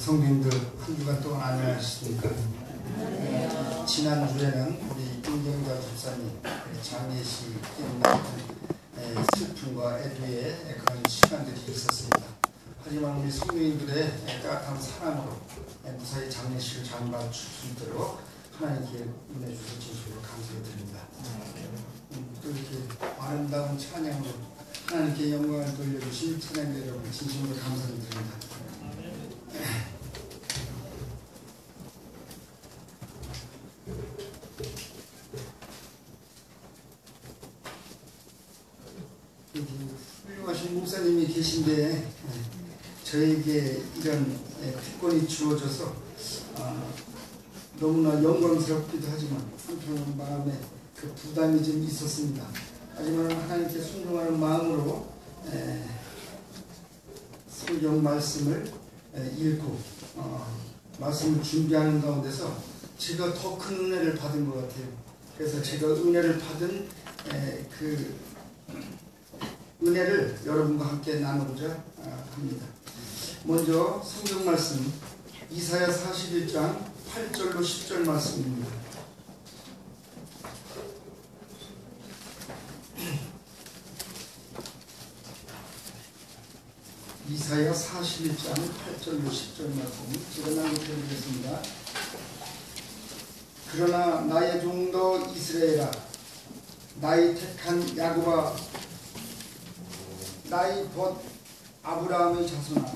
성도님들 한 주간 동안 안녕하셨습니까? 지난주에는 우리 임경자 집사님 장례식 때문에 슬픔과 애도의 그런 시간들이 있었습니다. 하지만 우리 성도님들의 따뜻한 사랑으로 무사히 장례식을 잘 마칠 수 있도록 하나님께 은혜 주셔서 진심으로 감사드립니다. 또 이렇게 아름다운 찬양으로 하나님께 영광을 돌려주신 찬양자 여러분 진심으로 감사드립니다. 훌륭하신 목사님이 계신데 저에게 이런 특권이 주어져서 너무나 영광스럽기도 하지만 한편 마음에 그 부담이 좀 있었습니다. 하지만 하나님께 순종하는 마음으로 성경 말씀을 읽고 말씀을 준비하는 가운데서 제가 더 큰 은혜를 받은 것 같아요. 그래서 제가 은혜를 받은 그 은혜를 여러분과 함께 나누고자 합니다. 먼저 성경 말씀 이사야 41장 8절로 10절 말씀입니다. 이사야 41장 8절로 10절 말씀 제가 낭독해드리겠습니다. 그러나 나의 종도 이스라엘아, 나의 택한 야곱아, 나의 벗 아브라함의 자손아,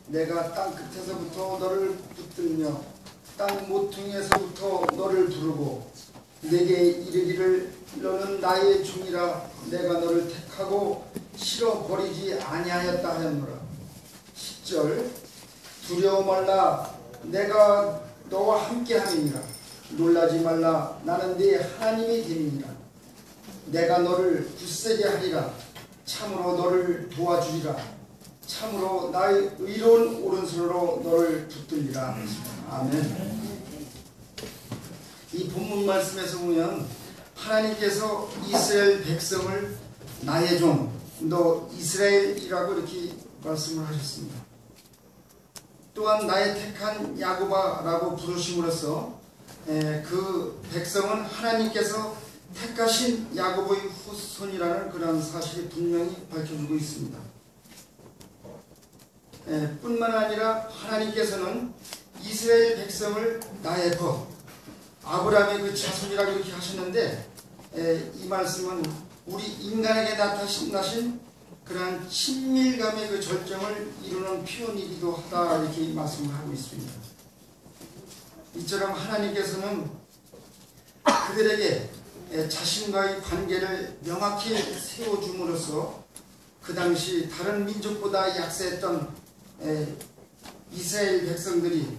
내가 땅 끝에서부터 너를 붙들며 땅 모퉁이에서부터 너를 부르고 내게 이르기를 너는 나의 종이라 내가 너를 택하고 실어 버리지 아니하였다 하였노라. 10절 두려워 말라, 내가 너와 함께 함이니라. 놀라지 말라, 나는 네 하나님이 됨이니라. 내가 너를 굳세게 하리라. 참으로 너를 도와주리라. 참으로 나의 의로운 오른손으로 너를 붙들리라. 아멘. 이 본문 말씀에서 보면 하나님께서 이스라엘 백성을 나의 종, 너 이스라엘이라고 이렇게 말씀을 하셨습니다. 또한 나의 택한 야곱아라고 부르심으로써 그 백성은 하나님께서 택하신 야곱의 후손이라는 그런 사실이 분명히 밝혀주고 있습니다. 뿐만 아니라 하나님께서는 이스라엘 백성을 나의 벗 아브라함의 그 자손이라고 이렇게 하셨는데 이 말씀은 우리 인간에게 나타나신 그러한 친밀감의 그 절정을 이루는 표현이기도 하다 이렇게 말씀을 하고 있습니다. 이처럼 하나님께서는 그들에게 자신과의 관계를 명확히 세워줌으로써 그 당시 다른 민족보다 약세했던 이스라엘 백성들이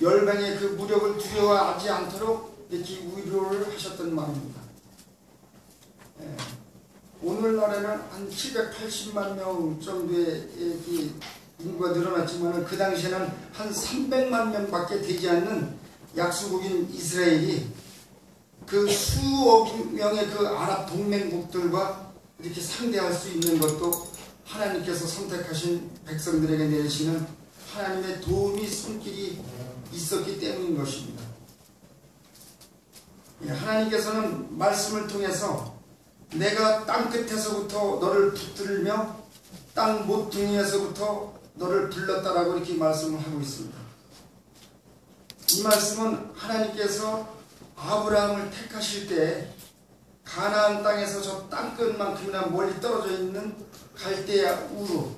열방의 그 무력을 두려워하지 않도록 이렇게 위로를 하셨던 말입니다. 오늘날에는 한 780만 명 정도의 인구가 늘어났지만 그 당시에는 한 300만 명밖에 되지 않는 약소국인 이스라엘이 그 수억 명의 그 아랍 동맹국들과 이렇게 상대할 수 있는 것도 하나님께서 선택하신 백성들에게 내리시는 하나님의 도움이 손길이 있었기 때문인 것입니다. 하나님께서는 말씀을 통해서 내가 땅 끝에서부터 너를 붙들며 땅 모퉁이에서부터 너를 불렀다라고 이렇게 말씀을 하고 있습니다. 이 말씀은 하나님께서 아브라함을 택하실 때 가나안 땅에서 저 땅끝만큼이나 멀리 떨어져 있는 갈대아 우르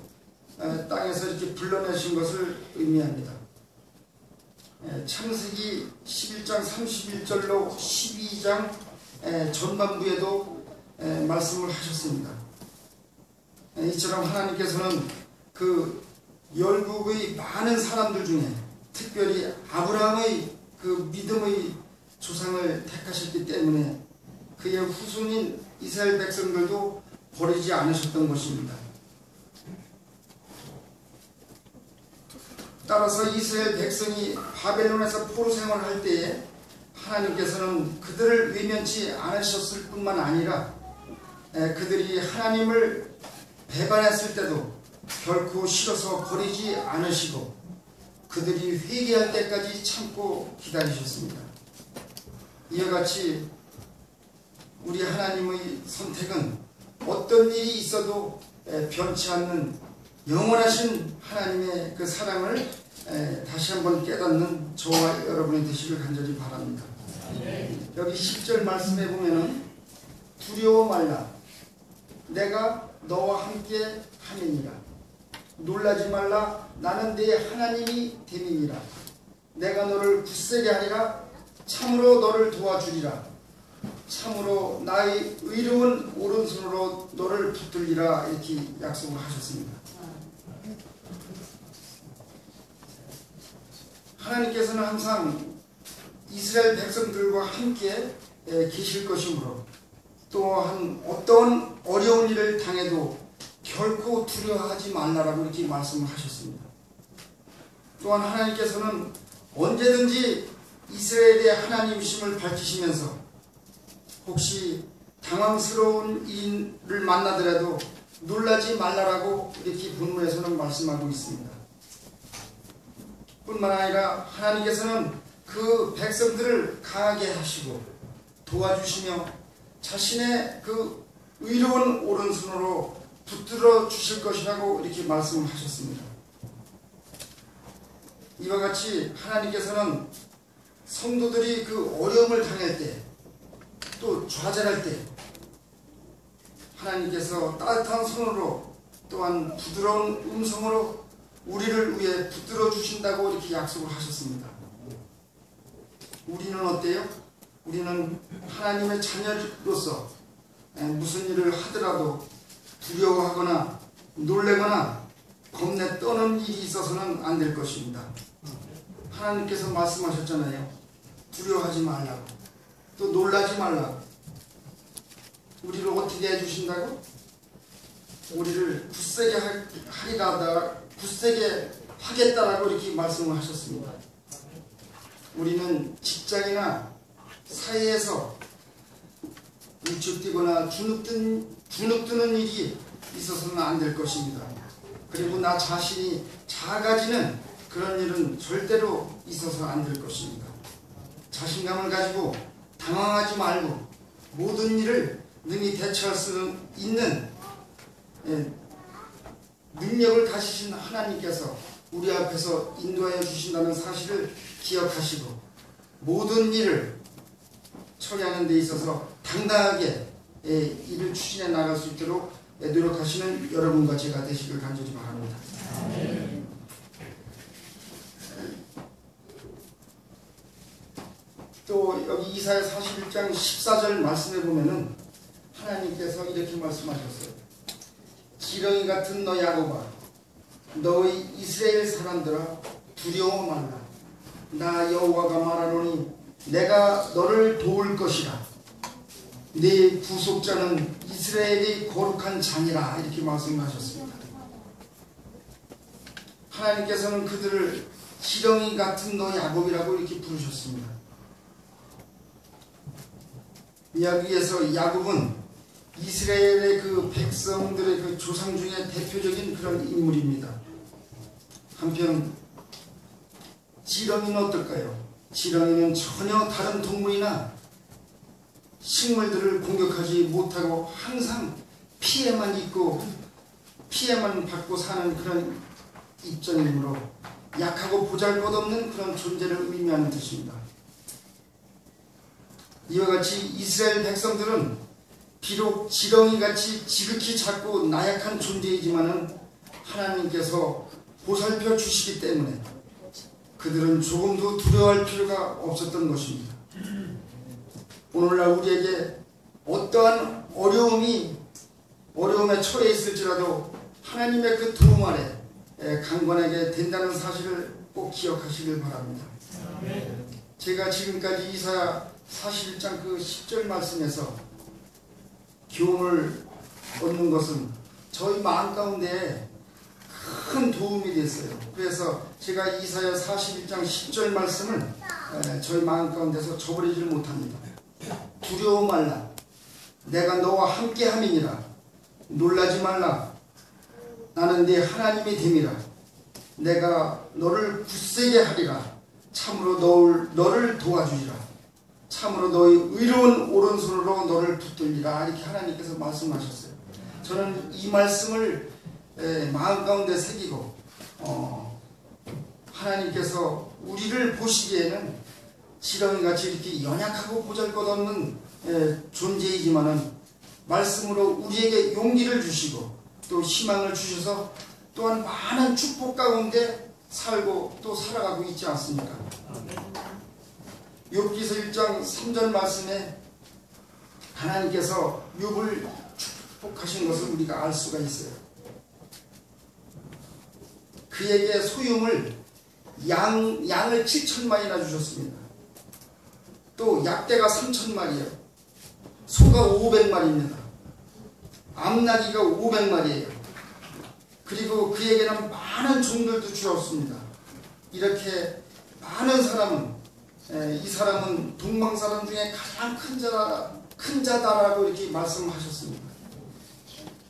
땅에서 이렇게 불러내신 것을 의미합니다. 창세기 11장 31절로 12장 전반부에도 말씀을 하셨습니다. 이처럼 하나님께서는 그 열국의 많은 사람들 중에 특별히 아브라함의 그 믿음의 조상을 택하셨기 때문에 그의 후손인 이스라엘 백성들도 버리지 않으셨던 것입니다. 따라서 이스라엘 백성이 바벨론에서 포로 생활할 때에 하나님께서는 그들을 외면치 않으셨을 뿐만 아니라 그들이 하나님을 배반했을 때도 결코 싫어서 버리지 않으시고 그들이 회개할 때까지 참고 기다리셨습니다. 이와 같이 우리 하나님의 선택은 어떤 일이 있어도 변치 않는 영원하신 하나님의 그 사랑을 다시 한번 깨닫는 저와 여러분이 되시길 간절히 바랍니다. 여기 10절 말씀에 보면은 두려워 말라 내가 너와 함께 하느니라 놀라지 말라 나는 네 하나님이 됨이니라 내가 너를 굳세게 하리라 참으로 너를 도와주리라 참으로 나의 의로운 오른손으로 너를 붙들리라 이렇게 약속을 하셨습니다. 하나님께서는 항상 이스라엘 백성들과 함께 계실 것이므로 또한 어떤 어려운 일을 당해도 결코 두려워하지 말라라고 이렇게 말씀을 하셨습니다. 또한 하나님께서는 언제든지 이스라엘의 하나님이심을 밝히시면서 혹시 당황스러운 일을 만나더라도 놀라지 말라라고 이렇게 본문에서는 말씀하고 있습니다. 뿐만 아니라 하나님께서는 그 백성들을 강하게 하시고 도와주시며 자신의 그 의로운 오른손으로 붙들어 주실 것이라고 이렇게 말씀을 하셨습니다. 이와 같이 하나님께서는 성도들이 그 어려움을 당할 때 또 좌절할 때 하나님께서 따뜻한 손으로 또한 부드러운 음성으로 우리를 위해 붙들어 주신다고 이렇게 약속을 하셨습니다. 우리는 어때요? 우리는 하나님의 자녀로서 무슨 일을 하더라도 두려워하거나 놀래거나 겁내 떠는 일이 있어서는 안 될 것입니다. 하나님께서 말씀하셨잖아요. 두려워하지 말라고. 또 놀라지 말라고. 우리를 어떻게 해주신다고? 우리를 굳세게 굳세게 하겠다라고 이렇게 말씀을 하셨습니다. 우리는 직장이나 사회에서 위축되거나 주눅드는 일이 있어서는 안 될 것입니다. 그리고 나 자신이 작아지는 그런 일은 절대로 있어서 안 될 것입니다. 자신감을 가지고 당황하지 말고 모든 일을 능히 대처할 수 있는 능력을 가지신 하나님께서 우리 앞에서 인도하여 주신다는 사실을 기억하시고 모든 일을 처리하는 데 있어서 당당하게 일을 추진해 나갈 수 있도록 노력하시는 여러분과 제가 되시길 간절히 바랍니다. 또 여기 이사야 41장 14절 말씀에 보면은 하나님께서 이렇게 말씀하셨어요. 지렁이 같은 너 야곱아 너희 이스라엘 사람들아 두려워 말라 나 여호와가 말하노니 내가 너를 도울 것이라 네 구속자는 이스라엘의 거룩한 장이라 이렇게 말씀하셨습니다. 하나님께서는 그들을 지렁이 같은 너 야곱이라고 이렇게 부르셨습니다. 여기에서 야곱은 이스라엘의 그 백성들의 그 조상 중에 대표적인 그런 인물입니다. 한편 지렁이는 어떨까요? 지렁이는 전혀 다른 동물이나 식물들을 공격하지 못하고 항상 피해만 입고 피해만 받고 사는 그런 입장이므로 약하고 보잘것없는 그런 존재를 의미하는 뜻입니다. 이와 같이 이스라엘 백성들은 비록 지렁이같이 지극히 작고 나약한 존재이지만은 하나님께서 보살펴 주시기 때문에 그들은 조금도 두려워할 필요가 없었던 것입니다. 오늘날 우리에게 어떠한 어려움에 처해 있을지라도 하나님의 그 도움 아래 강건하게 된다는 사실을 꼭 기억하시길 바랍니다. 제가 지금까지 이사야 41장 그 10절 말씀에서 교훈을 얻는 것은 저희 마음 가운데 큰 도움이 됐어요. 그래서 제가 이사야 41장 10절 말씀을 저희 마음 가운데서 저버리질 못합니다. 두려워 말라 내가 너와 함께 함이니라 놀라지 말라 나는 네 하나님이 됨이라 내가 너를 굳세게 하리라. 참으로 너를 도와주리라. 참으로 너의 의로운 오른손으로 너를 붙들리라. 이렇게 하나님께서 말씀하셨어요. 저는 이 말씀을 마음 가운데 새기고 하나님께서 우리를 보시기에는 지렁이같이 이렇게 연약하고 보잘것없는 존재이지만은 말씀으로 우리에게 용기를 주시고 또 희망을 주셔서 또한 많은 축복 가운데 살고 또 살아가고 있지 않습니까? 욥기서 1장 3절 말씀에 하나님께서 욥을 축복하신 것을 우리가 알 수가 있어요. 그에게 소유물 양을 7천마리나 주셨습니다. 또 약대가 3천마리예요. 소가 500마리입니다. 암나귀가 500마리예요. 그리고 그에게는 많은 종들도 주었습니다. 이렇게 많은 사람은 이 사람은 동방 사람 중에 가장 큰 자다라고 이렇게 말씀하셨습니다.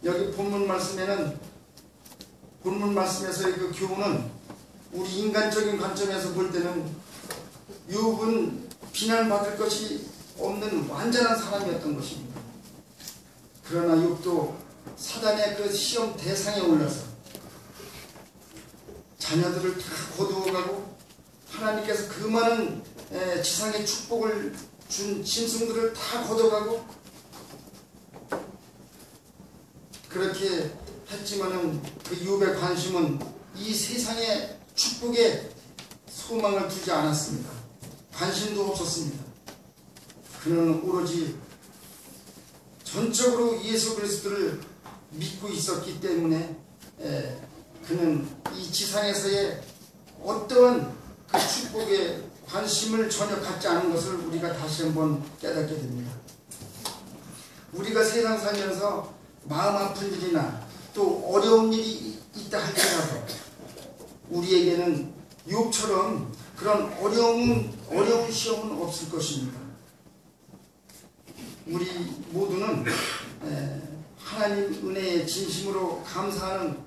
여기 본문 말씀에서의 그 교훈은 우리 인간적인 관점에서 볼 때는 욥은 비난받을 것이 없는 완전한 사람이었던 것입니다. 그러나 욥도 사단의 그 시험 대상에 올라서 자녀들을 다 거두어가고 하나님께서 그 많은 지상의 축복을 준 짐승들을 다 거둬가고 그렇게 했지만은 그 욥의 관심은 이 세상의 축복에 소망을 두지 않았습니다. 관심도 없었습니다. 그는 오로지 전적으로 예수 그리스도를 믿고 있었기 때문에 그는 이 지상에서의 어떠한 그 축복에 관심을 전혀 갖지 않은 것을 우리가 다시 한번 깨닫게 됩니다. 우리가 세상 살면서 마음 아픈 일이나 또 어려운 일이 있다 할지라도 우리에게는 욥처럼 그런 어려운 시험은 없을 것입니다. 우리 모두는 하나님 은혜에 진심으로 감사하는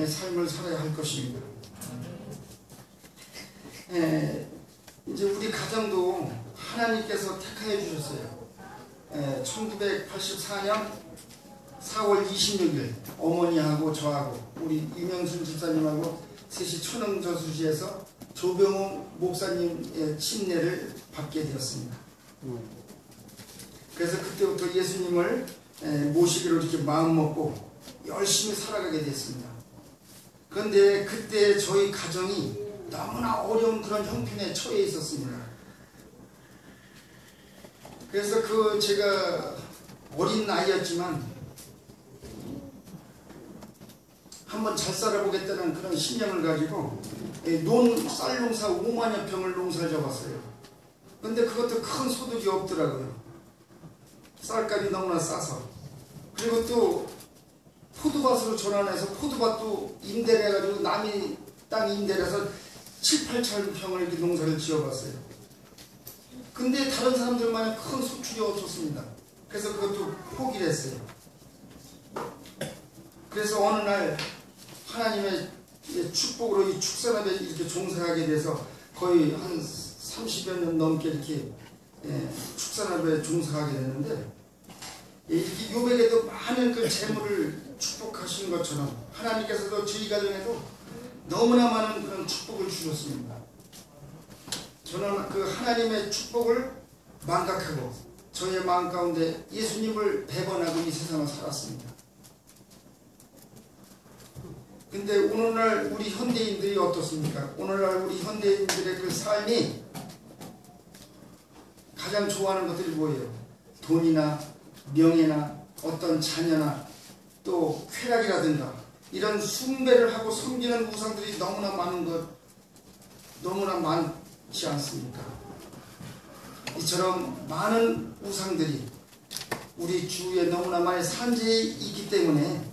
삶을 살아야 할 것입니다. 이제 우리 가정도 하나님께서 택하여 주셨어요. 1984년 4월 26일 어머니하고 저하고 우리 이명순 집사님하고 셋이 천흥저수지에서 조병호 목사님의 침례를 받게 되었습니다. 그래서 그때부터 예수님을 모시기로 이렇게 마음먹고 열심히 살아가게 됐습니다. 그런데 그때 저희 가정이 너무나 어려운 그런 형편에 처해 있었습니다. 그래서 제가 어린 나이였지만 한번 잘 살아보겠다는 그런 신념을 가지고 쌀 농사 5만여 평을 농사를 져봤어요. 근데 그것도 큰 소득이 없더라고요. 쌀값이 너무나 싸서. 그리고 또 포도밭으로 전환해서 포도밭도 임대를 해가지고 남이 땅 임대를 해서 7, 8천 평을 이렇게 농사를 지어봤어요. 근데 다른 사람들만은 큰 수출이 없었습니다. 그래서 그것도 포기를 했어요. 그래서 어느 날 하나님의 축복으로 이 축산업에 이렇게 종사하게 돼서 거의 한 30여 년 넘게 이렇게 축산업에 종사하게 됐는데 이렇게 욥에게도 많은 그 재물을 축복하신 것처럼 하나님께서도 저희 가정에도 너무나 많은 그런 축복을 주셨습니다. 저는 그 하나님의 축복을 망각하고 저의 마음 가운데 예수님을 배반하고 이 세상을 살았습니다. 근데 오늘날 우리 현대인들이 어떻습니까? 오늘날 우리 현대인들의 그 삶이 가장 좋아하는 것들이 뭐예요? 돈이나 명예나 어떤 자녀나 또 쾌락이라든가 이런 숭배를 하고 섬기는 우상들이 너무나 많지 않습니까? 이처럼 많은 우상들이 우리 주위에 너무나 많이 산재해 있기 때문에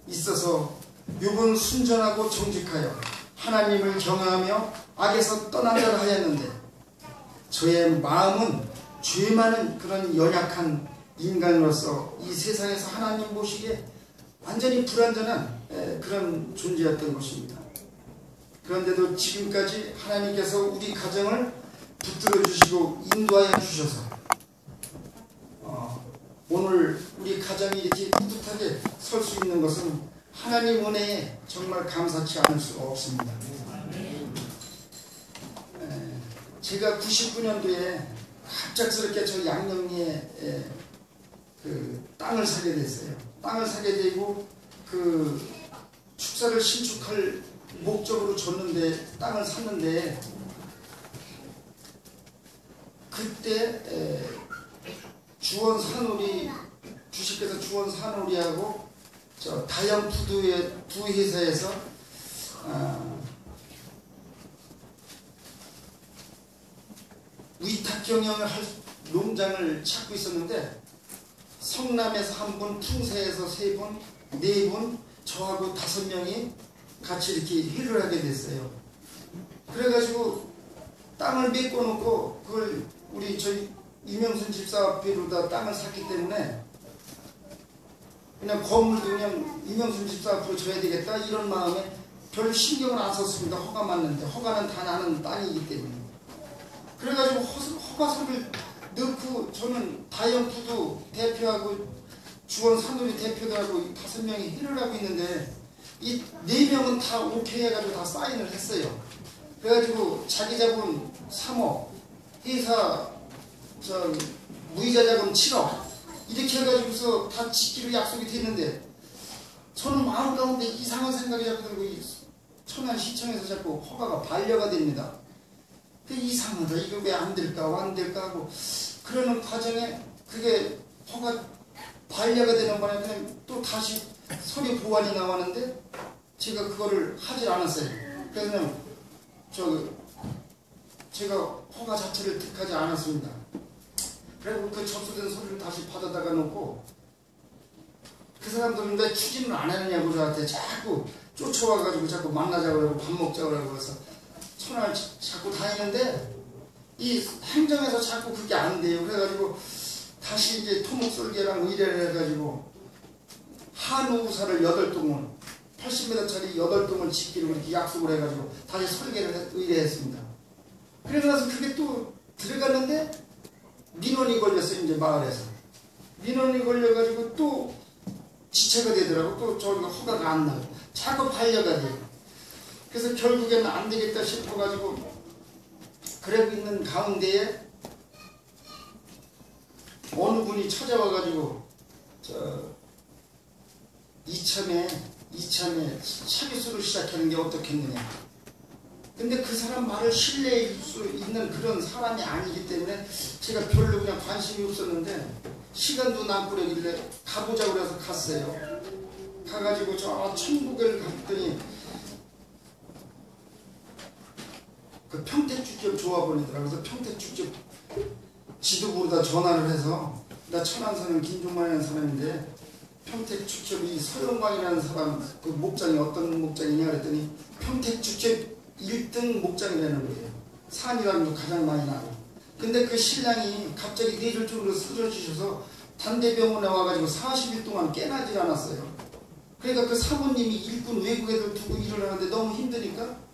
있어서 욥은 순전하고 정직하여 하나님을 경외하며 악에서 떠나려고 하였는데 저의 마음은 죄 많은 그런 연약한 인간으로서 이 세상에서 하나님 보시기에 완전히 불완전한 그런 존재였던 것입니다. 그런데도 지금까지 하나님께서 우리 가정을 붙들어 주시고 인도하여 주셔서 오늘 우리 가정이 이렇게 뿌듯하게 설 수 있는 것은 하나님 은혜에 정말 감사치 않을 수가 없습니다. 제가 99년도에 갑작스럽게 저 양령리에 그 땅을 사게 됐어요. 땅을 사게 되고 그 축사를 신축할 목적으로 줬는데 땅을 샀는데 그때 주원 산우리 주식회사 주원 산우리하고 저 다양푸드의 두 회사에서 위탁 경영을 할 농장을 찾고 있었는데 성남에서 한 분, 풍세에서 세 분, 네 분, 저하고 5명이 같이 이렇게 일을 하게 됐어요. 그래가지고 땅을 메꿔놓고 그걸 우리 저희 이명순 집사 앞으로다 땅을 샀기 때문에 그냥 건물도 그냥 이명순 집사 앞으로 줘야 되겠다 이런 마음에 별 신경을 안 썼습니다. 허가 맞는데 허가는 다 나는 땅이기 때문에. 그래가지고 허가서를 넣고 저는 다영푸드 대표하고 주원 산우리 대표도 하고 5명이 일을 하고 있는데 이 4명은 다 오케이 해가지고 다 사인을 했어요. 그래가지고 자기 자본 3억 회사 무이자 자금 7억 이렇게 해가지고서 다 짓기로 약속이 됐는데 저는 마음 가운데 이상한 생각이 자꾸 들고 천안시청에서 자꾸 허가가 반려가 됩니다. 이상하다. 이거 왜 안 될까? 안 될까? 하고 그러는 과정에 그게 허가 반려가 되는 바람에 그냥 또 다시 서류 보완이 나왔는데 제가 그거를 하질 않았어요. 그래서 그냥 제가 허가 자체를 득하지 않았습니다. 그리고 그 접수된 서류를 다시 받아다가 놓고 그 사람들은 왜 추진을 안 하느냐고 저한테 자꾸 쫓아와가지고 자꾸 만나자고 그러고 밥 먹자고 그러고 해서 천안을 자꾸 다니는데 이 행정에서 자꾸 그게 안 돼요. 그래가지고 다시 이제 토목설계랑 의뢰를 해가지고 한우사를 8동을 80m짜리 8동을 짓기로 이렇게 약속을 해가지고 다시 설계를 의뢰했습니다. 그래서 나서 그게 또 들어갔는데 민원이 걸렸어요. 이제 마을에서 민원이 걸려가지고 또 지체가 되더라고. 또 저기가 허가가 안 나요. 자꾸 반려가 돼요. 그래서 결국에는 안 되겠다 싶어가지고 그러고 있는 가운데에 어느 분이 찾아와가지고 이참에 차기수를 시작하는 게 어떻겠느냐. 근데 그 사람 말을 신뢰할 수 있는 그런 사람이 아니기 때문에 제가 별로 그냥 관심이 없었는데 시간도 남고 그러길래 가보자고 그래서 갔어요. 가가지고 저 천국을 갔더니 그 평택죽집 조합원이더라고요. 그래서 평택죽집 지도부로다 전화를 해서 나 천안사는 김종만이라는 사람인데 평택죽집이 서영광이라는 사람 그 목장이 어떤 목장이냐 그랬더니 평택죽집 1등 목장이라는 거예요. 산이라는 거 가장 많이 나고. 근데 그 신랑이 갑자기 뇌졸중으로 쓰러지셔서 단대병원에 와가지고 40일 동안 깨나질 않았어요. 그러니까 그 사모님이 일꾼 외국 애들 두고 일을 하는데 너무 힘드니까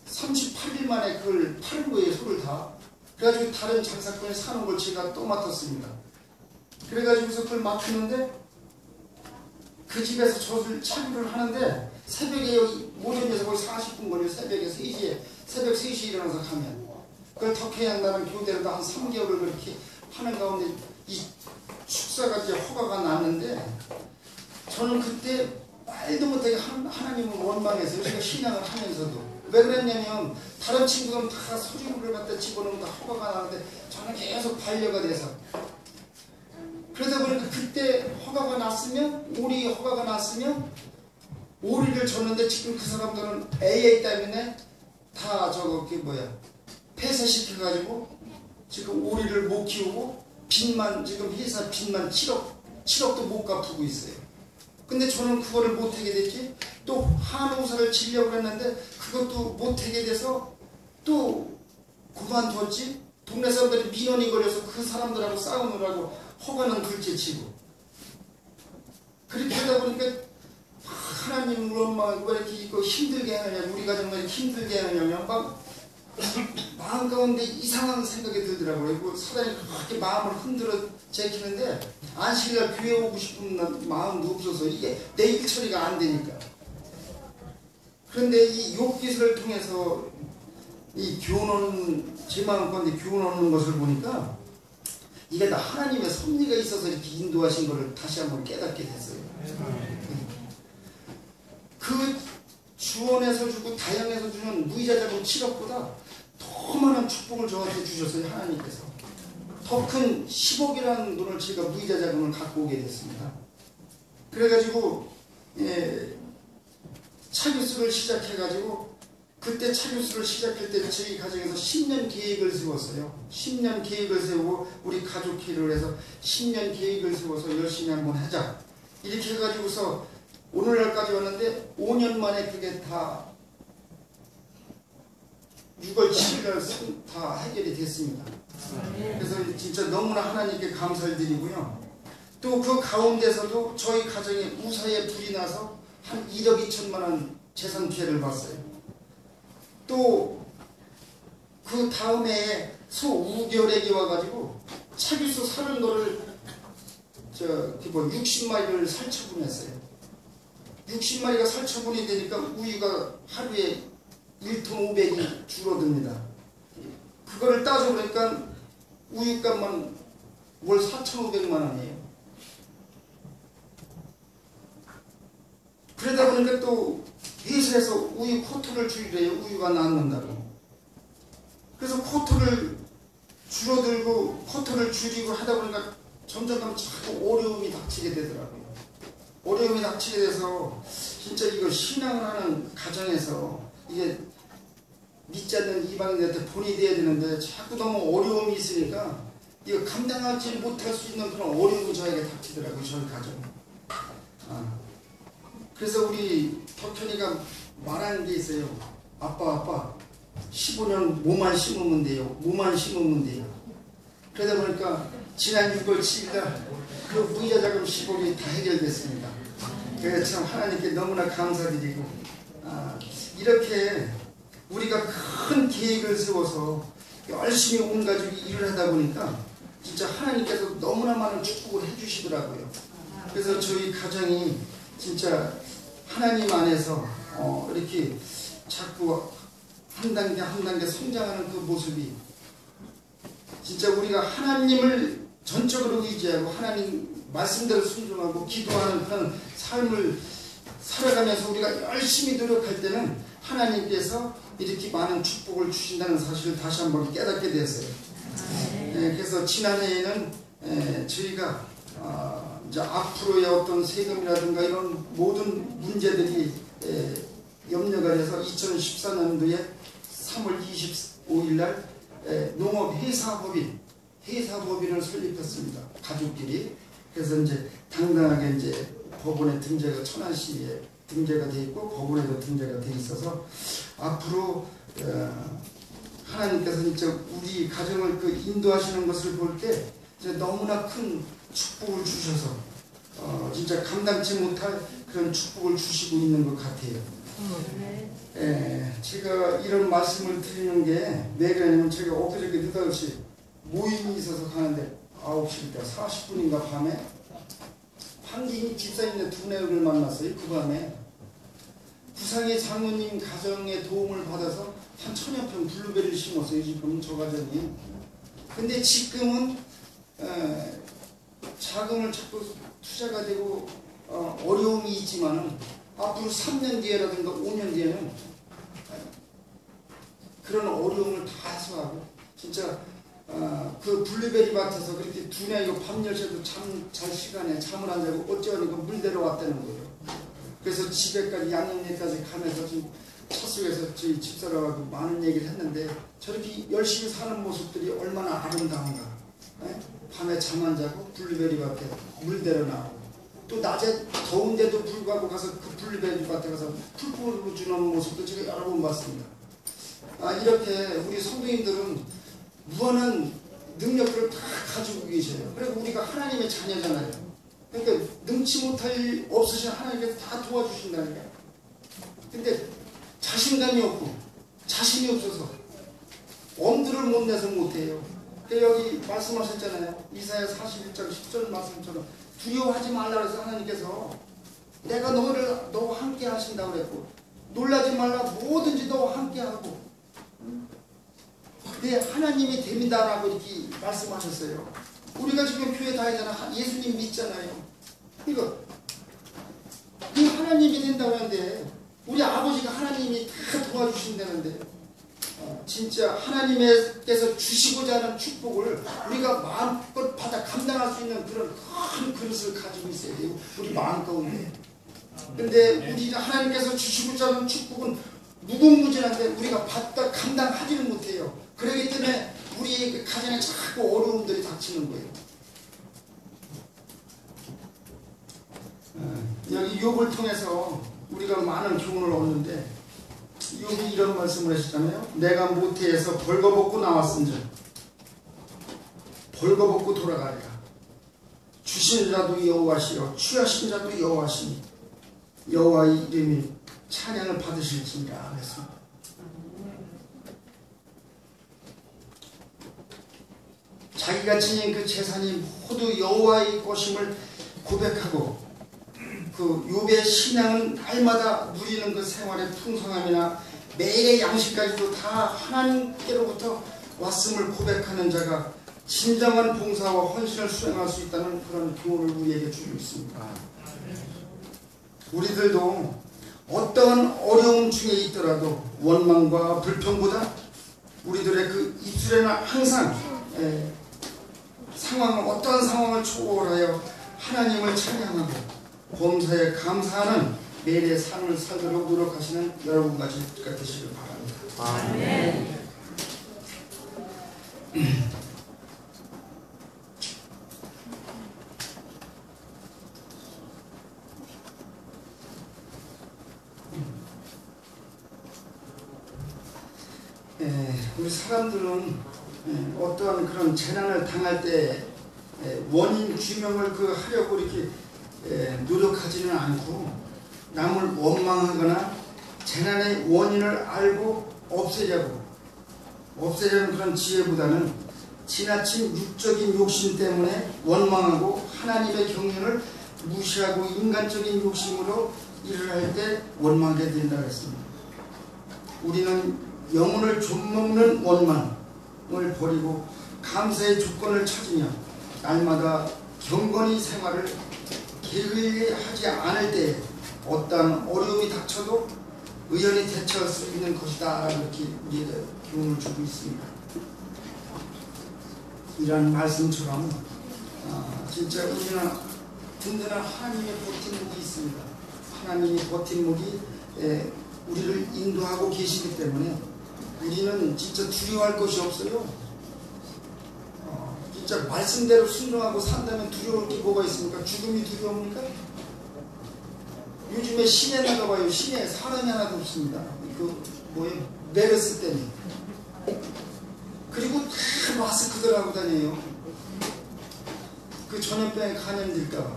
38일 만에 그걸 파는 거예요. 소를 다. 그래가지고 다른 장사꾼이 사는 걸 제가 또 맡았습니다. 그래가지고서 그걸 맡았는데 그 집에서 젖을 차비를 하는데 새벽에 여기 모전에서 거의 40분 걸려요. 새벽에 3시에 새벽 3시에 일어나서 가면 그걸 덕혜양 나는 교대로 한 3개월을 그렇게 하는 가운데 이 축사가 이제 허가가 났는데 저는 그때 말도 못하게 하나님을 원망해서 제가 신앙을 하면서도 왜 그랬냐면 다른 친구들은 다 서류를 갖다 집어넣으면 다 허가가 나는데 저는 계속 반려가 돼서 그러다 보니까 그때 허가가 났으면 오리 허가가 났으면 오리를 줬는데 지금 그 사람들은 AA 때문에 다 폐쇄시켜가지고 지금 오리를 못 키우고 빚만 지금 회사 빚만 7억도 못 갚고 있어요. 근데 저는 그거를 못하게 됐지. 또 한우사를 지려고 했는데 그것도 못하게 돼서 또 그만뒀지. 동네 사람들이 민원이 걸려서 그 사람들하고 싸우느라고 허가는 둘째치고 그렇게 하다 보니까 하나님 우리 엄마 왜 이렇게 이거 힘들게 하느냐, 우리 가정을 이렇게 힘들게 하느냐, 막 마음 가운데 이상한 생각이 들더라고요. 그 사단이 그렇게 마음을 흔들어 제키는데 안식일날 교회 오고 싶은 마음도 없어서 이게 내 일처리가 안 되니까. 그런데 이 욥기서를 통해서 이 교훈, 제 마음 가운데 교훈하는 것을 보니까 이게 다 하나님의 섭리가 있어서 이렇게 인도하신 것을 다시 한번 깨닫게 됐어요. 그 주원에서 주고 다양에서 주는 무이자 자금 7억보다 더 많은 축복을 저한테 주셨어요. 하나님께서 더 큰 10억이라는 돈을 제가 무이자 자금을 갖고 오게 됐습니다. 그래가지고 차교수를 시작해가지고 그때 차교수를 시작할 때 저희 가정에서 10년 계획을 세웠어요. 10년 계획을 세우고 우리 가족회의를 해서 10년 계획을 세워서 열심히 한번 하자 이렇게 해가지고서 오늘날까지 왔는데 5년 만에 그게 다 6월 7일 다 해결이 됐습니다. 그래서 진짜 너무나 하나님께 감사를 드리고요. 또 그 가운데서도 저희 가정에 무사에 불이 나서 한 1억 2천만 원 재산 피해를 봤어요. 또 그 다음에 소 우결액이 와가지고 차규수 사는 거를 60마리를 살처분했어요. 60마리가 살처분이 되니까 우유가 하루에 1톤 500이 줄어듭니다. 그거를 따져보니까 우유값만 월 4,500만 원이에요. 그러다 보니까 또 회사에서 우유 코트를 줄이래요. 우유가 남는다고. 그래서 코트를 줄어들고 코트를 줄이고 하다 보니까 점점 자꾸 어려움이 닥치게 되더라고요. 어려움이 닥치게 돼서 진짜 이거 신앙을 하는 가정에서 이게 믿지 않는 이방인들한테 본이 돼야 되는데 자꾸 너무 어려움이 있으니까 이거 감당하지 못할 수 있는 그런 어려움이 저에게 닥치더라고요. 저희 가정. 그래서 우리 덕현이가 말하는 게 있어요. 아빠 15년 뭐만 심으면 돼요. 뭐만 심으면 돼요. 그러다 보니까 지난 6월 7일날 그 무이자 자금 10억이 다 해결됐습니다. 그래서 참 하나님께 너무나 감사드리고 이렇게 우리가 큰 계획을 세워서 열심히 온 가족이 일을 하다 보니까 진짜 하나님께서 너무나 많은 축복을 해주시더라고요. 그래서 저희 가정이 진짜 하나님 안에서 이렇게 자꾸 한 단계 한 단계 성장하는 그 모습이 진짜 우리가 하나님을 전적으로 의지하고 하나님 말씀대로 순종하고 기도하는 그런 삶을 살아가면서 우리가 열심히 노력할 때는 하나님께서 이렇게 많은 축복을 주신다는 사실을 다시 한번 깨닫게 되었어요. 그래서 지난해에는 저희가 이제 앞으로의 어떤 세금이라든가 이런 모든 문제들이 염려가 돼서 2014년도에 3월 25일 날 농업회사법인을 설립했습니다. 가족끼리. 그래서 이제 당당하게 이제 법원에 등재가 천안시에 등재가 돼 있고 법원에도 등재가 돼 있어서 앞으로 하나님께서 진짜 우리 가정을 그 인도하시는 것을 볼 때 너무나 큰 축복을 주셔서 진짜 감당치 못할 그런 축복을 주시고 있는 것 같아요. 제가 이런 말씀을 드리는 게 왜 그러냐면 제가 엊그저께 느닷없이 모임이 있어서 가는데 9시 때 40분인가 밤에 한국인 집사님네 두뇌를 만났어요. 그 밤에 부상의 장모님 가정의 도움을 받아서 한 1000여 평 블루베리를 심었어요. 지금 저 가정이. 근데 지금은 자금을 자꾸 투자가 되고 어려움이 있지만은 앞으로 3년 뒤에라든가 5년 뒤에는 그런 어려움을 다 해소하고 진짜 그 블루베리 밭에서 그렇게 두뇌 이거 밤 10시에도 잘 시간에 잠을 안 자고 어쩌니 그 물대로 왔다는 거예요. 그래서 집에까지 양양리까지 가면서 지금 차 속에서 저희 집사람하고 많은 얘기를 했는데 저렇게 열심히 사는 모습들이 얼마나 아름다운가. 밤에 잠 안 자고 블루베리 밭에 물대로 나오고 또 낮에 더운데도 불구하고 가서 그 블루베리 밭에 가서 풀 뿌려주는 모습도 제가 여러 번 봤습니다. 이렇게 우리 성도님들은 무한한 능력들을 다 가지고 계셔요. 그리고 우리가 하나님의 자녀잖아요. 그러니까 능치 못할 일 없으신 하나님께서 다 도와주신다니까. 근데 자신감이 없고 자신이 없어서 엄두를 못 내서 못해요. 여기 말씀하셨잖아요. 이사야 41장 10절 말씀처럼 두려워하지 말라 그래서 하나님께서 내가 너와 함께 하신다고 그랬고, 놀라지 말라, 뭐든지 너와 함께 하고 내 하나님이 됩니다라고 이렇게 말씀하셨어요. 우리가 지금 교회 다니잖아. 예수님 믿잖아요. 그러니까 그 하나님이 된다고 하는데, 우리 아버지가 하나님이 다 도와주신다는데, 진짜 하나님께서 주시고자 하는 축복을 우리가 마음껏 받아 감당할 수 있는 그런 큰 그릇을 가지고 있어야 돼요. 우리 마음 가운데. 근데 우리가 하나님께서 주시고자 하는 축복은 무궁무진한데 우리가 받다 감당하지는 못해요. 그렇기 때문에 우리 가정에 자꾸 어려움들이 닥치는 거예요. 여기 욥을 통해서 우리가 많은 교훈을 얻는데, 욥이 이런 말씀을 하셨잖아요. 내가 모태에서 벌거벗고 나왔은즉 벌거벗고 돌아가리라. 주신 자도 여호와시요 취하신 자도 여호와시니 여호와의 이름이 찬양을 받으실지니라 그랬습니다. 자기가 지닌 그 재산이 모두 여호와의 것임을 고백하고, 그 욥의 신앙은 날마다 누리는 그 생활의 풍성함이나 매일의 양식까지도 다 하나님께로부터 왔음을 고백하는 자가 진정한 봉사와 헌신을 수행할 수 있다는 그런 교훈을 우리에게 주고 있습니다. 우리들도 어떠한 어려움 중에 있더라도 원망과 불평보다 우리들의 그 입술에는 항상 어떠한 상황을 초월하여 하나님을 찬양하고 범사에 감사하는 매일의 삶을 살도록 노력하시는 여러분과 되시길 바랍니다. 아멘. 우리 사람들은 어떠한 그런 재난을 당할 때 원인 규명을 하려고 이렇게 노력하지는 않고, 남을 원망하거나 재난의 원인을 알고 없애려는 그런 지혜보다는 지나친 육적인 욕심 때문에 원망하고 하나님의 경륜을 무시하고 인간적인 욕심으로 일을 할 때 원망하게 된다고 했습니다. 우리는 영혼을 좀먹는 원망을 버리고 감사의 조건을 찾으며 날마다 경건히 생활을 게을리하지 않을 때 어떠한 어려움이 닥쳐도 의연히 대처할 수 있는 것이다, 이렇게 우리에게 교훈을 주고 있습니다. 이런 말씀처럼 진짜 우리는 든든한 하나님의 버팀목이 있습니다. 하나님의 버팀목이 우리를 인도하고 계시기 때문에 우리는 진짜 두려워할 것이 없어요. 진짜 말씀대로 순종하고 산다면 두려울 게 뭐가 있습니까? 죽음이 두려웁니까? 요즘에 시내 나가봐요. 시내에 사람이 하나도 없습니다. 메르스 때문에. 그리고 다 마스크들 하고 다녀요. 그 전염병에 감염될까봐.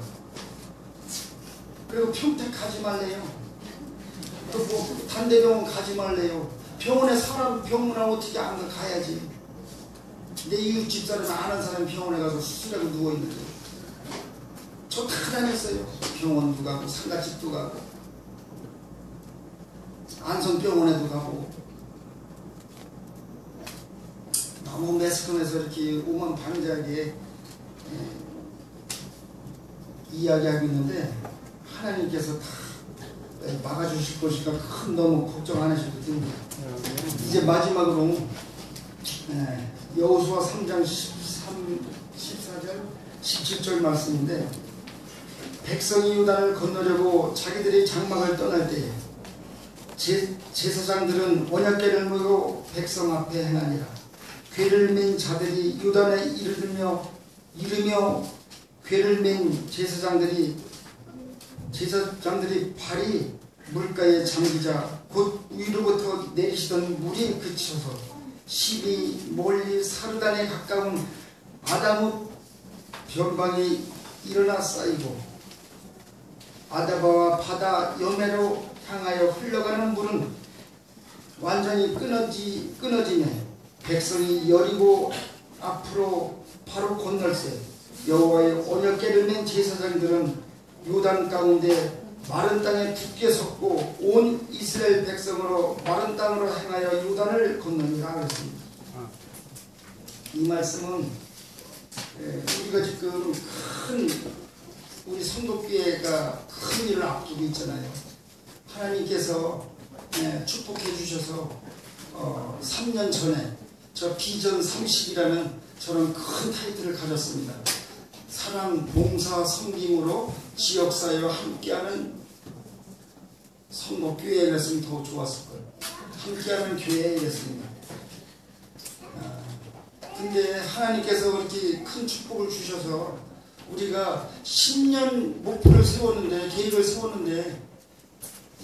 그리고 평택 가지 말래요. 또 단대병원 가지 말래요. 병원에 사람 병문안 어떻게 안 가야지. 내 이웃 집사람이 아는 사람이 병원에 가서 수술하고 누워있는데 저 다 다녔어요. 병원도 가고 상가집도 가고 안성병원에도 가고. 너무 매스컴해서 이렇게 오만 방자하게 이야기하고 있는데 하나님께서 다 막아주실 것이니까 너무 걱정 안 하셔도 됩니다. 이제 마지막으로 여호수아 3장 14절 17절 말씀인데, 백성이 요단을 건너려고 자기들이 장막을 떠날 때에 제사장들은 언약궤를 메고 백성 앞에 행하니라. 궤를 맨 자들이 요단에 이르며 궤를 맨 제사장들이 발이 물가에 잠기자 곧 위로부터 내리시던 물이 그쳐서 십이 멀리 사르단에 가까운 아다무 변방에 일어나 쌓이고 아다바와 바다 여매로 향하여 흘러가는 물은 완전히 끊어지네. 백성이 여리고 앞으로 바로 건널세. 여호와의 언약궤를 맨 제사장들은 요단 가운데 마른 땅에 굳게 섰고 온 이스라엘 백성으로 마른 땅으로 행하여 요단을 건너니라 그랬습니다. 이 말씀은 우리가 지금 우리 성도교회가 큰 일을 앞두고 있잖아요. 하나님께서 축복해 주셔서 3년 전에 저 비전 30이라는 저런 큰 타이틀을 가졌습니다. 사랑, 봉사, 섬김으로 지역사회와 함께하는 성도교회에 이랬으면 더 좋았을 거예요. 함께하는 교회에 이랬습니다. 근데 하나님께서 그렇게 큰 축복을 주셔서 우리가 10년 목표를 세웠는데, 계획을 세웠는데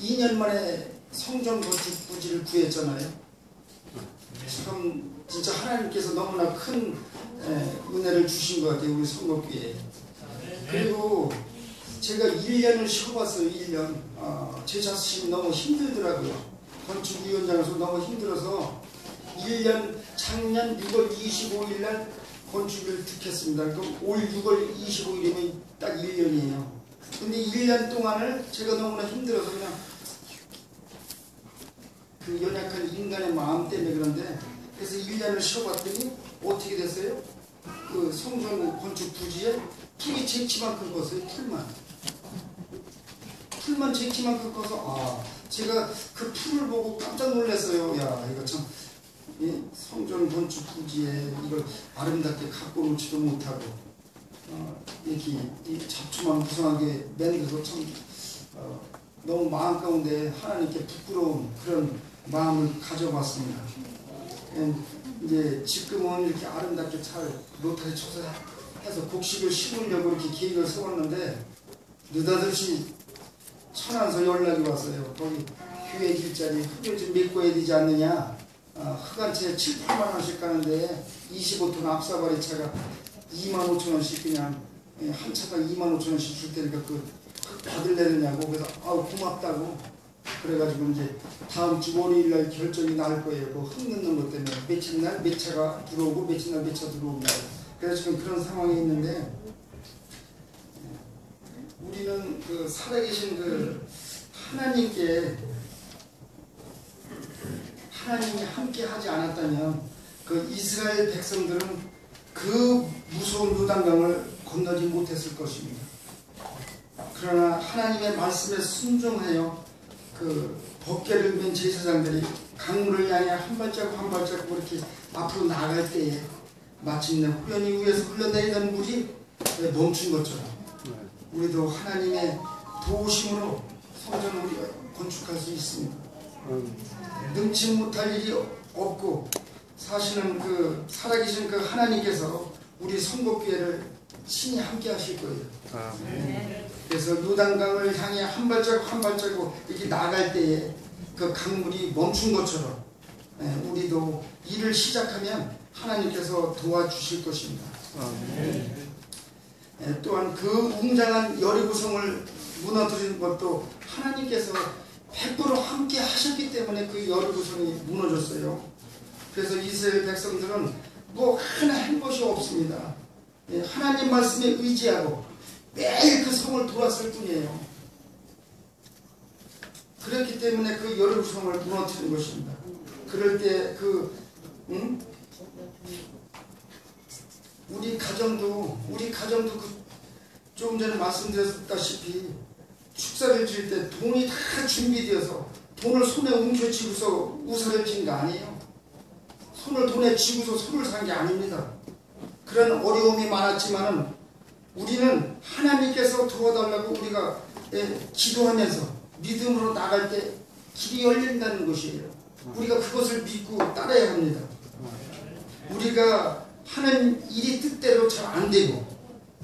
2년 만에 성전 건축 부지를 구했잖아요. 참 진짜 하나님께서 너무나 큰 은혜를 주신 것 같아요, 우리 성도교회에. 그리고 제가 1년을 쉬어봤어요. 1년. 제 자신이 너무 힘들더라고요. 건축위원장으로서 너무 힘들어서 1년 작년 6월 25일 날 건축을 득했습니다. 그럼 올 6월 25일이면 딱 1년이에요. 근데 1년 동안을 제가 너무나 힘들어서 그냥 그 연약한 인간의 마음 때문에 그런데, 그래서 1년을 쉬어봤더니 어떻게 됐어요? 그 성전 건축 부지에 풀이 쟁치만큼 컸어요. 풀만 쟁치만큼 커서 제가 그 풀을 보고 깜짝 놀랐어요. 야, 이거 참 성전 건축 부지에 이걸 아름답게 갖고 놓지도 못하고 이렇게 잡초만 무성하게 만들어서 참 너무 마음 가운데 하나님께 부끄러운 그런 마음을 가져봤습니다. 이제 지금은 이렇게 아름답게 잘 노타리 쳐서 해서 곡식을 심으려고 이렇게 계획을 세웠는데 느닷없이 천안서 연락이 왔어요. 거기 교회 길자리 흙을 좀 메꿔야 되지 않느냐. 흙 한 채에 7, 8만 원씩 가는데 25톤 앞사발의 차가 2만 5천 원씩 그냥 한 차당 2만 5천 원씩 줄 테니까 그 흙 받을래느냐고. 그래서 고맙다고. 그래가지고 이제 다음 주 월요일날 결정이 날 거예요. 그 흙 넣는 것 때문에 며칠 날 몇 차가 들어오고 며칠 날 몇 차 들어온다고. 그래서 지금 그런 상황이 있는데, 우리는 그 살아계신 그 하나님이 함께 하지 않았다면 그 이스라엘 백성들은 그 무서운 요단강을 건너지 못했을 것입니다. 그러나 하나님의 말씀에 순종하여 그 법궤를 맨 제사장들이 강물을 향해 한 발자국 한 발자국 이렇게 앞으로 나갈 때에 마침내 후연히 위에서 흘러내리던 물이 멈춘 것처럼 우리도 하나님의 도우심으로 성전을 우리가 건축할 수 있습니다. 능치 못할 일이 없고, 사실은 그 살아계신 그 하나님께서 우리 성도교회를 친히 함께 하실 거예요. 그래서 요단강을 향해 한 발자국 한 발자국 이렇게 나갈 때에 그 강물이 멈춘 것처럼 우리도 일을 시작하면 하나님께서 도와주실 것입니다. 또한 그 웅장한 여리고성을 무너뜨리는 것도 하나님께서 100% 함께 하셨기 때문에 그 여리고성이 무너졌어요. 그래서 이스라엘 백성들은 뭐 하나 한 것이 없습니다. 하나님 말씀에 의지하고 매일 그 성을 돌았을 뿐이에요. 그렇기 때문에 그 여리고성을 무너뜨린 것입니다. 그럴 때 우리 가정도 조금 전에 말씀드렸다시피 축사를 지을 때 돈이 다 준비되어서 돈을 손에 움켜쥐고서 우사를 진 거 아니에요. 손을 돈에 쥐고서 손을 산 게 아닙니다. 그런 어려움이 많았지만은 우리는 하나님께서 도와달라고 우리가 기도하면서 믿음으로 나갈 때 길이 열린다는 것이에요. 우리가 그것을 믿고 따라야 합니다. 우리가 하는 일이 뜻대로 잘 안 되고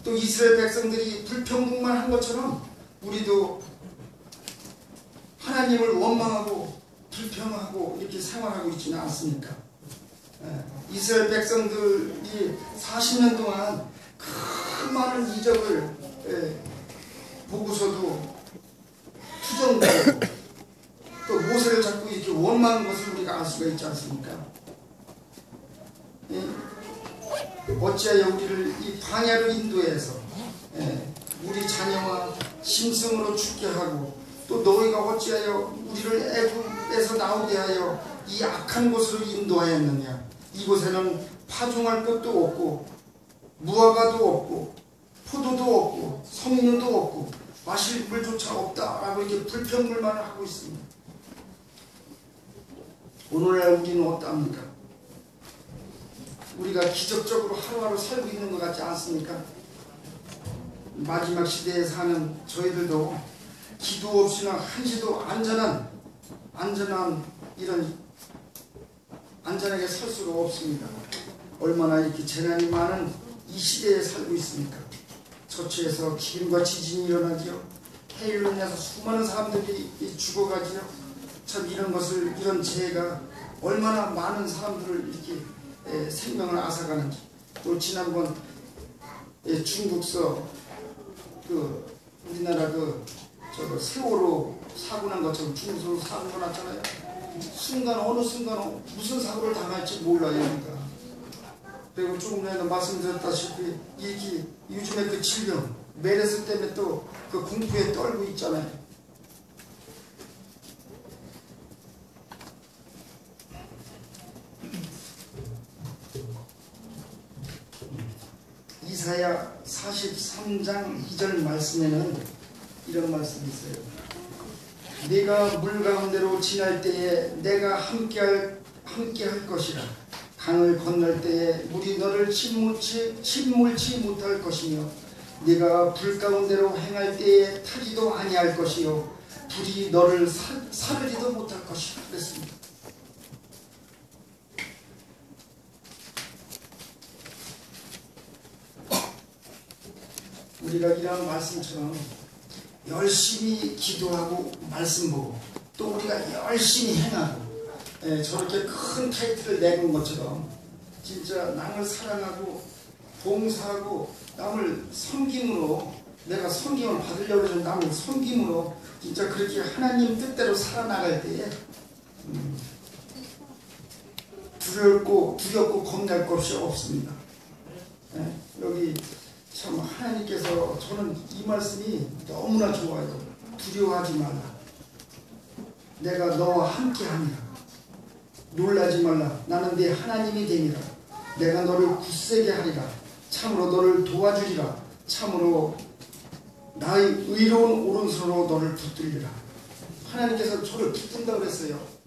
또 이스라엘 백성들이 불평등만 한 것처럼 우리도 하나님을 원망하고 불평하고 이렇게 생활하고 있지는 않습니까? 이스라엘 백성들이 40년 동안 그 많은 이적을 보고서도 투정되고 또 모세를 잡고 이렇게 원망한 것을 우리가 알 수가 있지 않습니까? 어찌하여 우리를 이 광야로 인도해서 우리 자녀와 심성으로 죽게 하고 또 너희가 어찌하여 우리를 애굽에서 나오게 하여 이 악한 곳으로 인도하였느냐. 이곳에는 파종할 것도 없고 무화과도 없고 포도도 없고 석류도 없고 마실 물조차 없다라고 이렇게 불평불만을 하고 있습니다. 오늘날 우리는 어떠합니까? 우리가 기적적으로 하루하루 살고 있는 것 같지 않습니까? 마지막 시대에 사는 저희들도 기도 없이는 한시도 안전하게 살 수가 없습니다. 얼마나 이렇게 재난이 많은 이 시대에 살고 있습니까? 저처에서 기근과 지진이 일어나지요. 해일로 인해서 수많은 사람들이 죽어가지요. 참 이런 재해가 얼마나 많은 사람들을 이렇게 생명을 앗아가는지. 또 지난번 중국서 우리나라 세월호 사고 난 것처럼 중국서 사고가 났잖아요. 어느 순간 무슨 사고를 당할지 몰라요. 그러니까. 그리고 조금 전에 말씀드렸다시피 이렇게 요즘에 그 질병 메르스 때문에 또 그 공포에 떨고 있잖아요. 이사야 43장 2절 말씀에는 이런 말씀이 있어요. 네가 물 가운데로 지날 때에 내가 함께할 것이라. 강을 건널 때에 물이 너를 침몰치 못할 것이며 네가 불 가운데로 행할 때에 타지도 아니할 것이요 불이 너를 사르지도 못할 것이라 그랬습니다. 우리가 이런 말씀처럼 열심히 기도하고 말씀 보고 또 우리가 열심히 행하고 저렇게 큰 타이틀을 내는 것처럼 진짜 남을 사랑하고 봉사하고 남을 섬김으로 내가 섬김을 받으려고 해서 남을 섬김으로 진짜 그렇게 하나님 뜻대로 살아나갈 때에 두렵고 겁날 것이 없습니다. 여기 참 하나님께서 저는 이 말씀이 너무나 좋아요. 두려워하지 말라. 내가 너와 함께하니라. 놀라지 말라. 나는 네 하나님이 되니라. 내가 너를 굳세게 하리라. 참으로 너를 도와주리라. 참으로 나의 의로운 오른손으로 너를 붙들리라. 하나님께서 저를 붙든다고 그랬어요.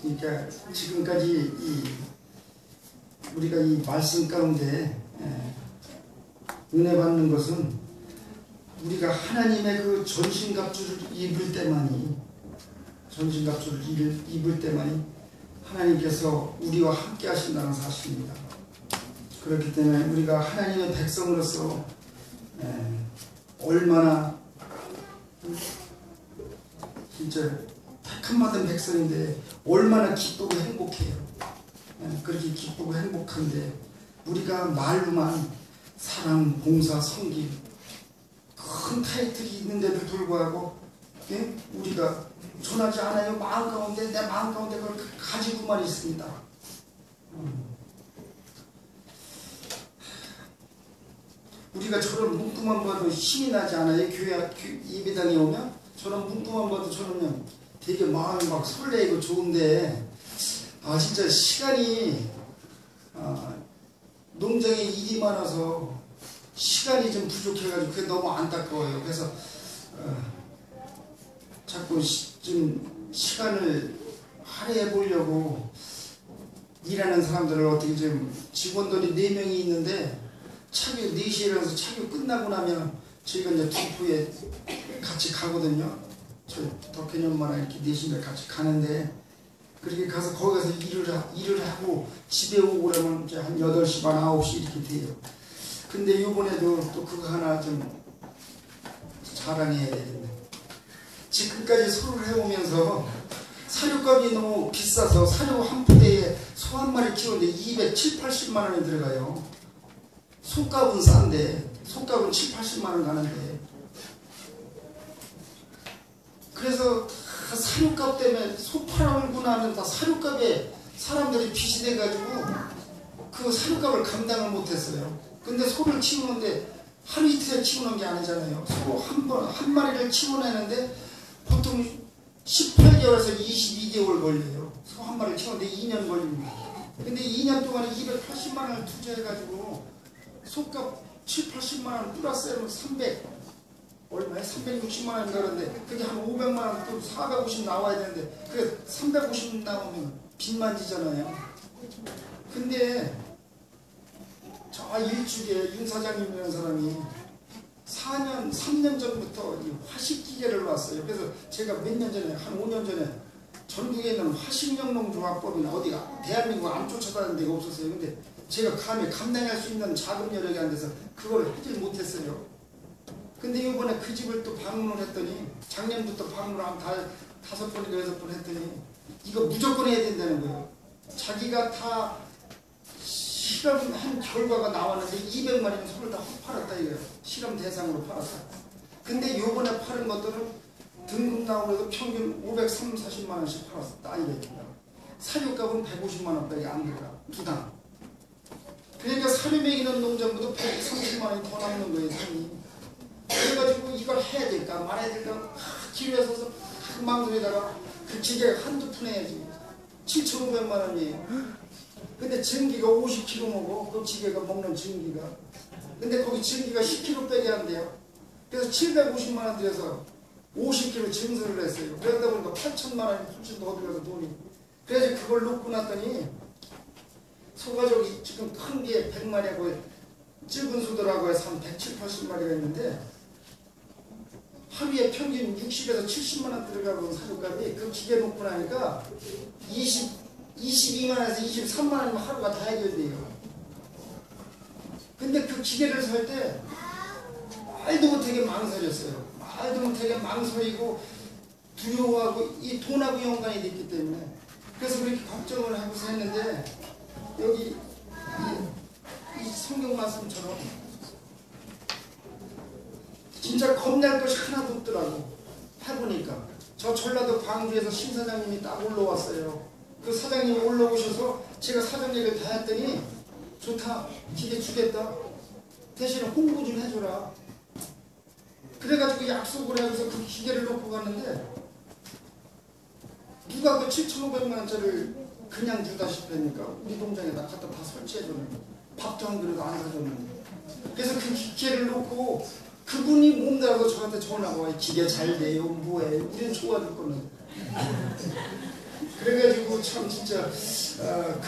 그러니까 지금까지 우리가 이 말씀 가운데 은혜 받는 것은 우리가 하나님의 그 전신갑주를 입을 때만이 하나님께서 우리와 함께 하신다는 사실입니다. 그렇기 때문에 우리가 하나님의 백성으로서 얼마나 진짜 택함받은 백성인데 얼마나 기쁘고 행복해요. 그렇게 기쁘고 행복한데 우리가 말로만 사랑, 봉사, 섬김 큰 타이틀이 있는데도 불구하고 우리가 전하지 않아요. 마음 가운데 내 마음 가운데 그걸 가지고만 있습니다. 우리가 저런 문구만 봐도 힘이 나지 않아요? 교회 예배당에 오면 저런 문구만 봐도 저는 되게 마음이 막 설레고 좋은데 진짜 시간이 농장에 일이 많아서 시간이 좀 부족해가지고 그게 너무 안타까워요. 그래서 자꾸 좀 시간을 할애해 보려고 일하는 사람들을 어떻게 좀 직원들이 4명이 있는데 차교 4시에 일어나서 차교 끝나고 나면 저희가 이제 동포에 같이 가거든요. 저 덕혜년마랑 이렇게 4시에 같이 가는데 그렇게 가서 거기 가서 일을 하고 집에 오고 그러면 이제 한 8시 반 9시 이렇게 돼요. 근데 이번에도 또 그거 하나 좀 자랑해야 되겠네. 지금까지 서울 해오면서 사료값이 너무 비싸서 사료 한 포대에 소 한 마리 키우는데 270, 80만 원이 들어가요. 소값은 싼데 소값은 7, 80만 원 가는데, 그래서 다 사료값 때문에 소 팔아올고 나면 다 사료값에 사람들이 빚이 돼가지고 그 사료값을 감당을 못했어요. 근데 소를 키우는데 하루 이틀에 키우는 게 아니잖아요. 소 한 마리를 키워내는데 보통 18개월에서 22개월 걸려요. 소 한 마리를 키우는데 2년 걸립니다. 근데 2년 동안에 280만 원을 투자해가지고 소값 7, 80만 원 플러스 300 얼마에 360만 원인가 그러는데 그게 한 500만 원 또 450 나와야 되는데 그게 350 나오면 빚만 지잖아요. 근데 저 일축에 윤 사장님이라는 사람이 3년 전부터 이 화식기계를 놨어요. 그래서 제가 몇 년 전에, 한 5년 전에 전국에 있는 화식영농조합법이나 어디가 대한민국 안 쫓아다니는 데가 없었어요. 근데 제가 감히 감당할 수 있는 자금 여력이 안 돼서 그걸 하질 못했어요. 근데 이번에 그 집을 또 방문을 했더니, 작년부터 방문을 한 5번인가 6번 했더니 이거 무조건 해야 된다는 거예요. 자기가 다 실험한 결과가 나왔는데 200마리는 소를 다 팔았다 이거예요. 실험 대상으로 팔았다. 근데 요번에 파는 것들은 등급 나오고 해서 평균 530, 40만 원씩 팔았다 이거예요. 사료값은 150만 원밖에 안 들어가, 두당. 그러니까 사료 먹이는 농장보다 130만 원이 더 남는 거예요, 돈이. 그래가지고 이걸 해야 될까 말아야 될까 기회에 서서 망설이다가 그 기계가 한두 푼 해야지 7,500만 원이에요. 근데 전기가 50kg 먹어, 그 기계가 먹는 전기가. 근데 거기 전기가 10kg 빼게 한대요. 그래서 750만 원 들여서 50kg 증설을 했어요. 그러다 보니까 8천만 원이 훨씬 더 들어서 돈이. 그래서 그걸 놓고 났더니 소가족이 지금 큰 게 100마리하고 적은 소들하고 해서 한 170, 80마리가 있는데 하루에 평균 60에서 70만 원 들어가는 사료값이 그 기계 놓고 나니까 22만 원에서 23만 원이면 하루가 다 해결돼요. 근데 그 기계를 살 때 말도 못하게 망설였어요. 말도 못하게 망설이고 두려워하고 이 돈하고 연관이 됐기 때문에. 그래서 그렇게 걱정을 하고서 했는데 여기 이 성경 말씀처럼 진짜 겁낼 것이 하나도 없더라고. 해보니까 저 전라도 광주에서 신 사장님이 딱 올라왔어요. 그 사장님이 올라오셔서 제가 사장 얘기를 다 했더니 좋다, 기계 주겠다, 대신에 홍보 좀 해줘라. 그래가지고 약속을 해서 그 기계를 놓고 갔는데 누가 그 7,500만 원짜리를 그냥 주다시피 하니까 우리 동장에다 갖다 다 설치해줬는데 밥도 한 그릇 안 사줬는데. 그래서 그 기계를 놓고 그분이 몸달아서 저한테 전화가 와요. 기계 잘 돼요, 뭐예요, 우린 좋아질 거는. 그래가지고 참 진짜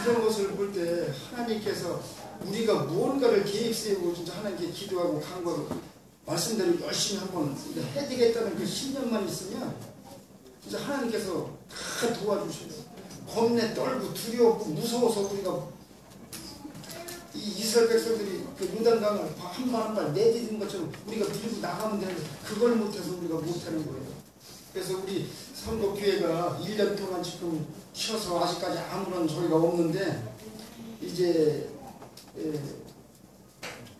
그런 것을 볼 때 하나님께서 우리가 무언가를 계획 세우고 진짜 하나님께 기도하고 간거로 말씀대로 열심히 한번 해야 되겠다는 그 신념만 있으면 진짜 하나님께서 다 도와주셔요. 겁내 떨고 두려웠고 무서워서 우리가 이 이스라엘 백성들이 그 요단강을 한 발 한 발 내딛는 것처럼 우리가 밀고 나가면 되는데 그걸 못해서 우리가 못하는 거예요. 그래서 우리 선거교회가 1년 동안 지금 쉬어서 아직까지 아무런 소리가 없는데 이제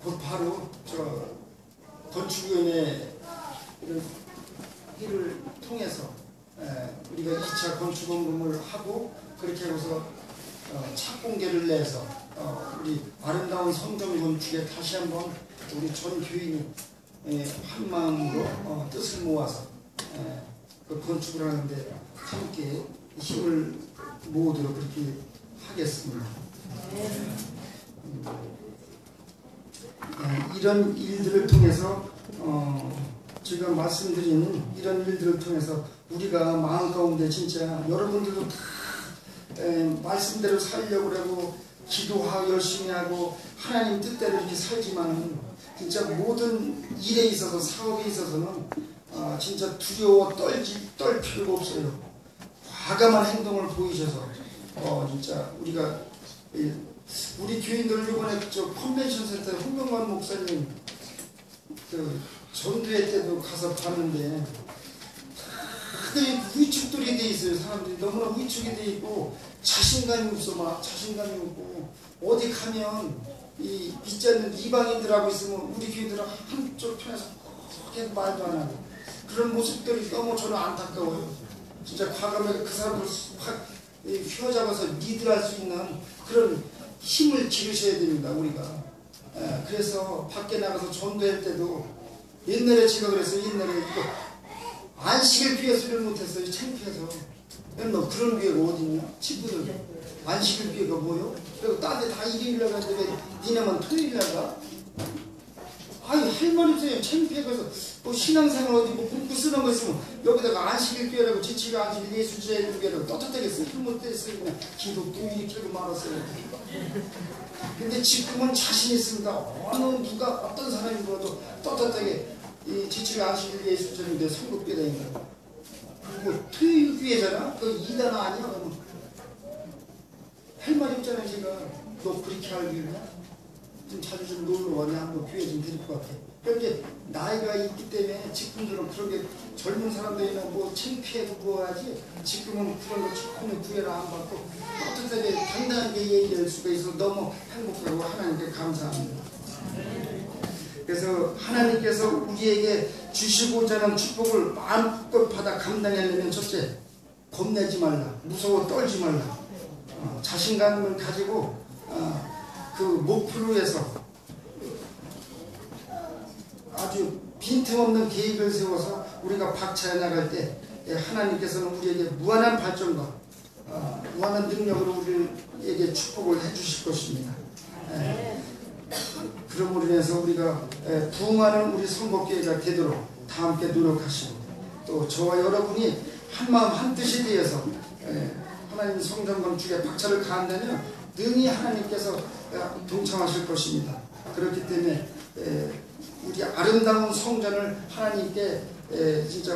곧 바로 저 건축위원회 일을 통해서 우리가 2차 건축원금을 하고 그렇게 해서 착공계를 내서 우리 아름다운 성전 건축에 다시 한번 우리 전 교인이 한 마음으로 뜻을 모아서 그 건축을 하는데 함께 힘을 모으도록 그렇게 하겠습니다. 이런 일들을 통해서 제가 말씀드리는 이런 일들을 통해서 우리가 마음 가운데 진짜 여러분들도 다 말씀대로 살려고 하고 기도하고 열심히 하고 하나님 뜻대로 이렇게 살지만 진짜 모든 일에 있어서 사업에 있어서는 진짜 두려워 떨 필요가 없어요. 과감한 행동을 보이셔서 진짜 우리가 우리 교인들 이번에 저 컨벤션 센터 홍명관 목사님 그 전두회 때도 가서 봤는데 다들 위축들이 돼 있어요. 사람들이 너무나 위축이 돼 있고 자신감이 없어. 막 자신감이 없고 어디 가면 이 믿지 않는 이방인들하고 있으면 우리 교인들은 한쪽 편에서 그렇게 말도 안 하고 그런 모습들이 너무 저는 안타까워요. 진짜 과감하게 그 사람들 확 휘어잡아서 리드할 수 있는 그런 힘을 기르셔야 됩니다. 우리가. 그래서 밖에 나가서 전도할 때도 옛날에 제가 그랬어요. 옛날에 이거 안식일 교회 소리를 못했어요. 창피해서. 너 그런 교회가 어딨냐? 친구들 안식일 교회가 뭐요? 그리고 딴 데 다 일요일 나가는데 왜 니네만 토요일 나가? 아니 할 말 없어요. 창피해서 뭐 신앙생활 어디 뭐 문구 쓰는 거 있으면 여기다가 안식일 교회라고 지치가 안식일 예수주의 교회라고 떳떳하겠어요. 잘못됐어요. 그냥 기독교 이렇게 하고 말았어요. 근데 지금은 자신 있습니다. 어느 누가 어떤 사람이 보아도 떳떳하게 이 지치가 안식일 예수주의인데 선곡교회다니까. 그리고 토요일 교회잖아. 그 이단 아니야? 할 말이 없잖아요. 제가 너 그렇게 알겠냐? 좀 자주 좀 놀러 와냐? 한번 교회 좀 데릴 것 같아. 그러니까 이제 나이가 있기 때문에 지금들은 그런 게 젊은 사람들이나 뭐 창피해도 뭐하지 지금은 그런 거 조금의 구애를 안 받고 떳떳하게 당당하게 얘기할 수가 있어서 너무 행복하고 하나님께 감사합니다. 그래서 하나님께서 우리에게 주시고자 하는 축복을 마음껏 받아 감당하려면 첫째, 겁내지 말라. 무서워 떨지 말라. 자신감을 가지고 그 목표를 위해서 아주 빈틈없는 계획을 세워서 우리가 박차해 나갈 때 하나님께서는 우리에게 무한한 발전과 무한한 능력으로 우리에게 축복을 해주실 것입니다. 그러므로 인해서 우리가 부흥하는 우리 선곡교회가 되도록 다 함께 노력하시고 또 저와 여러분이 한마음 한뜻이 되어서 하나님 성전 건축에 박차를 가한다면 능히 하나님께서 동참하실 것입니다. 그렇기 때문에 우리 아름다운 성전을 하나님께 진짜